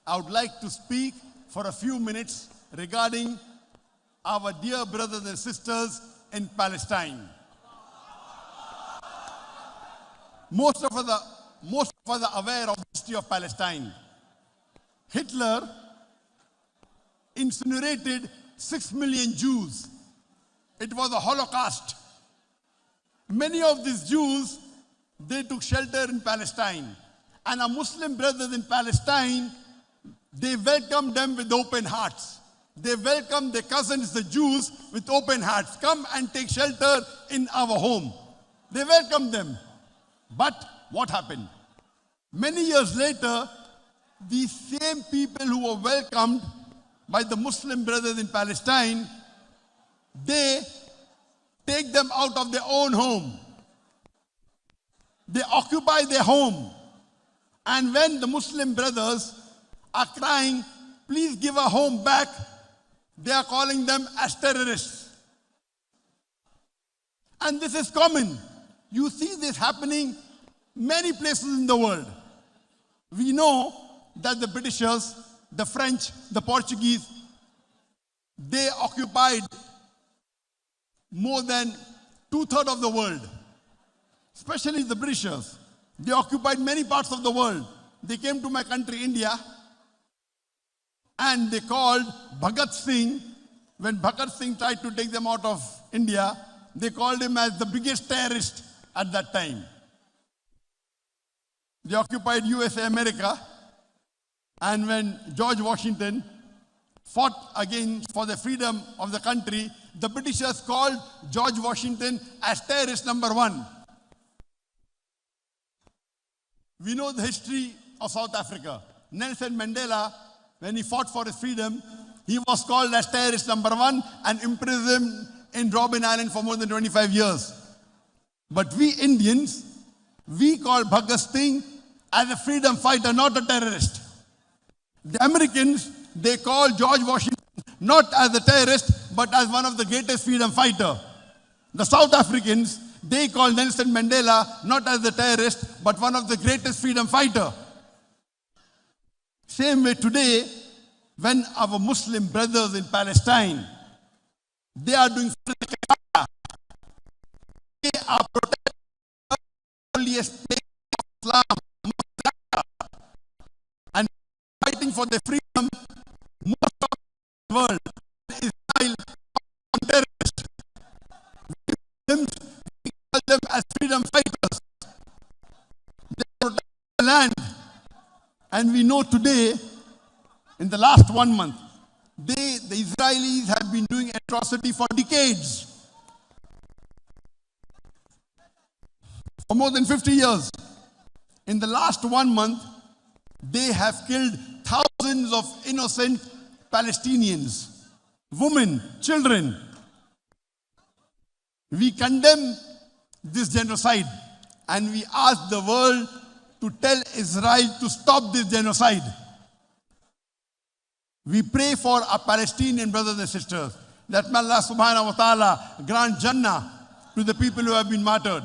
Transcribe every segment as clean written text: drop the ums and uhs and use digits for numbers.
I would like to speak for a few minutes regarding our dear brothers and sisters in Palestine. Most of us are aware of the history of Palestine. Hitler incinerated 6 million Jews. It was a Holocaust. Many of these Jews, they took shelter in Palestine. And our Muslim brothers in Palestine, they welcomed them with open hearts. They welcomed their cousins, the Jews, with open hearts. Come and take shelter in our home. They welcomed them. But what happened? Many years later, these same people who were welcomed by the Muslim brothers in Palestine, they take them out of their own home. They occupy their home. And when the Muslim brothers are crying, please give our home back, they are calling them as terrorists. And this is common. You see this happening many places in the world. We know that the Britishers, the French, the Portuguese, they occupied more than 2/3 of the world. Especially the Britishers. They occupied many parts of the world. They came to my country, India, and they called Bhagat Singh, when Bhagat Singh tried to take them out of India, they called him as the biggest terrorist at that time. They occupied USA, America, and when George Washington fought again for the freedom of the country, the Britishers called George Washington as terrorist number 1. We know the history of South Africa. Nelson Mandela, when he fought for his freedom, he was called as terrorist number 1 and imprisoned in Robben Island for more than 25 years. But we Indians, we call Bhagat Singh as a freedom fighter, not a terrorist. The Americans, they call George Washington not as a terrorist, but as one of the greatest freedom fighters. The South Africans, they call Nelson Mandela not as a terrorist, but one of the greatest freedom fighters. Same way today, when our Muslim brothers in Palestine, they are doing they are protecting the holiest place of Islam and fighting for their freedom. Most of the world, Israel, are terrorists. We call them as freedom fighters. They protect the land. And we know today, in the last 1 month, the Israelis have been doing atrocity for decades. For more than 50 years. In the last 1 month, they have killed thousands of innocent Palestinians, women, children. We condemn this genocide and we ask the world to tell Israel to stop this genocide. We pray for our Palestinian brothers and sisters that may Allah subhanahu wa ta'ala grant Jannah to the people who have been martyred.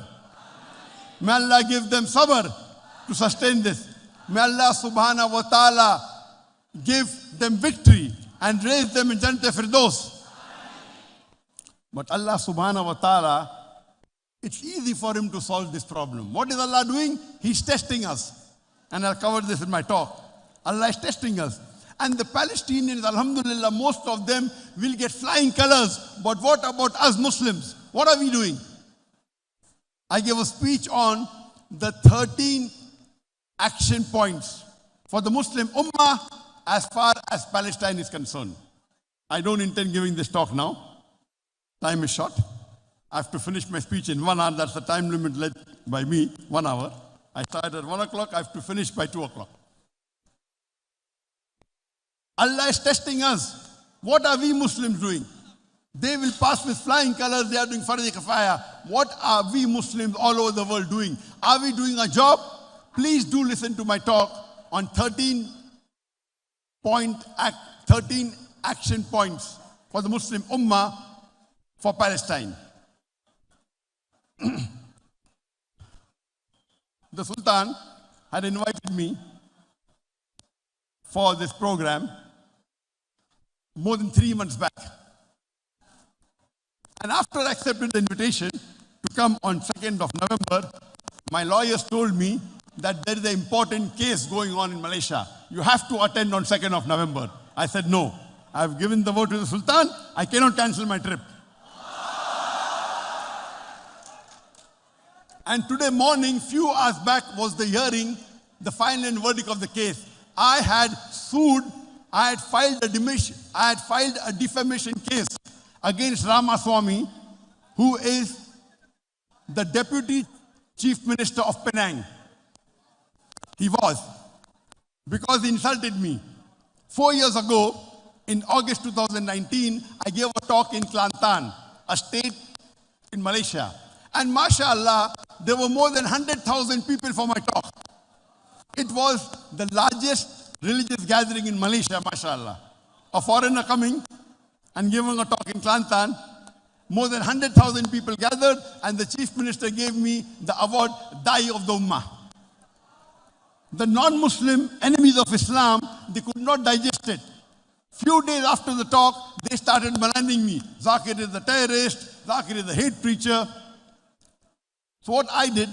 May Allah give them sabr to sustain this. May Allah subhanahu wa ta'ala give them victory and raise them in Jannat al-Firdaus. But Allah subhanahu wa ta'ala, it's easy for him to solve this problem. What is Allah doing? He's testing us. And I'll cover this in my talk. Allah is testing us. And the Palestinians, alhamdulillah, most of them will get flying colors. But what about us Muslims? What are we doing? I gave a speech on the 13 action points for the Muslim Ummah as far as Palestine is concerned. I don't intend giving this talk now. Time is short. I have to finish my speech in 1 hour. That's the time limit led by me, 1 hour. I started at 1 o'clock. I have to finish by 2 o'clock. Allah is testing us. What are we Muslims doing? They will pass with flying colors. They are doing Fardhi Kifaya. What are we Muslims all over the world doing? Are we doing a job? Please do listen to my talk on 13 action points for the Muslim Ummah for Palestine. The Sultan had invited me for this program more than 3 months back. And after I accepted the invitation to come on 2nd of November, my lawyers told me that there is an important case going on in Malaysia. You have to attend on 2nd of November. I said, no. I've given the word to the Sultan. I cannot cancel my trip. And today morning, few hours back, was the hearing, the final and verdict of the case. I had sued, I had filed a defamation case against Ramaswamy, who is the Deputy Chief Minister of Penang. He was, because he insulted me. 4 years ago, in August 2019, I gave a talk in Kelantan, a state in Malaysia. And mashallah, there were more than 100,000 people for my talk. It was the largest religious gathering in Malaysia, mashallah. A foreigner coming and giving a talk in Kelantan. More than 100,000 people gathered, and the Chief Minister gave me the award, Dai of the Ummah. The non-Muslim enemies of Islam, they could not digest it. Few days after the talk, they started maligning me. Zakir is a terrorist, Zakir is a hate preacher. So what I did,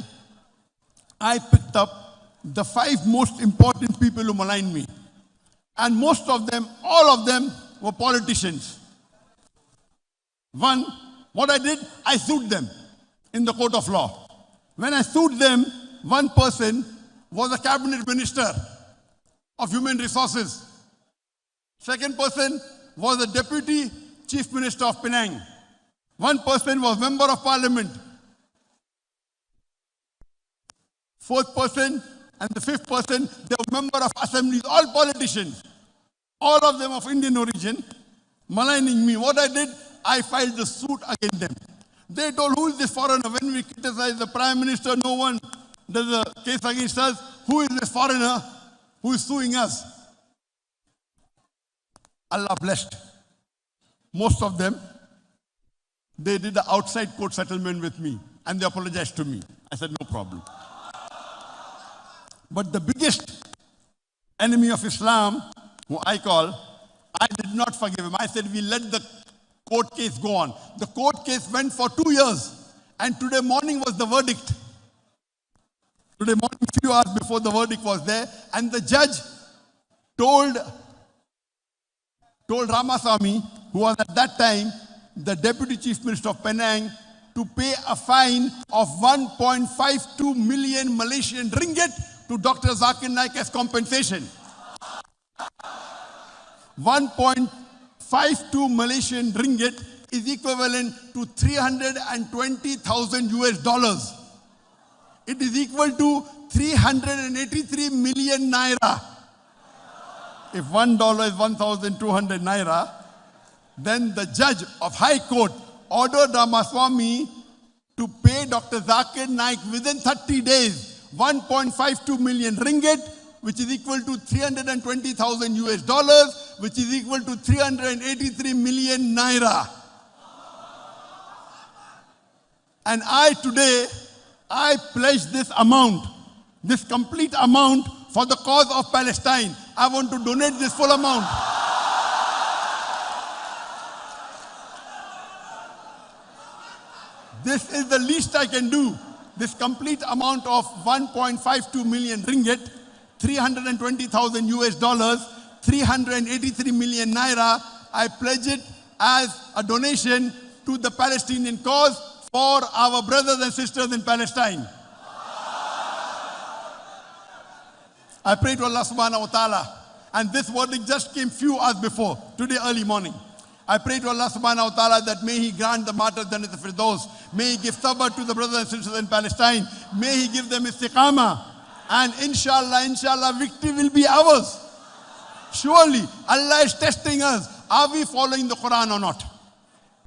I picked up the 5 most important people who maligned me. And most of them, all of them, were politicians. One, what I did, I sued them in the court of law. When I sued them, one person was a cabinet minister of human resources. Second person was the deputy chief minister of Penang. One person was member of parliament. Fourth person and the fifth person, they were member of assemblies, all politicians. All of them of Indian origin, maligning me. What I did, I filed the suit against them. They told, who is this foreigner? When we criticize the Prime Minister, no one does a case against us. Who is this foreigner who is suing us? Allah blessed. Most of them, they did the outside court settlement with me and they apologized to me. I said, no problem. But the biggest enemy of Islam, who I call, I did not forgive him. I said, we let the court case go on. The court case went for 2 years. And today morning was the verdict. Today morning, few hours before the verdict was there. And the judge told Ramaswamy, who was at that time the Deputy Chief Minister of Penang, to pay a fine of 1.52 million Malaysian ringgit to Dr. Zakir Naik as compensation. 1.52 Malaysian ringgit is equivalent to 320,000 US dollars. It is equal to 383 million naira. If $1 is 1,200 naira, then the judge of High Court ordered Ramaswamy to pay Dr. Zakir Naik within 30 days 1.52 million ringgit, which is equal to 320,000 US dollars, which is equal to 383 million naira. And I pledge this amount, this complete amount for the cause of Palestine. I want to donate this full amount. This is the least I can do. This complete amount of 1.52 million ringgit, 320,000 US dollars, 383 million naira, I pledge it as a donation to the Palestinian cause for our brothers and sisters in Palestine. I pray to Allah subhanahu wa ta'ala, and this verdict just came few hours before, today early morning. I pray to Allah subhanahu wa ta'ala that may He grant the martyrs Jannat al-Firdaus. May He give sabr to the brothers and sisters in Palestine. May He give them istiqamah. And inshallah, victory will be ours. Surely, Allah is testing us. Are we following the Quran or not?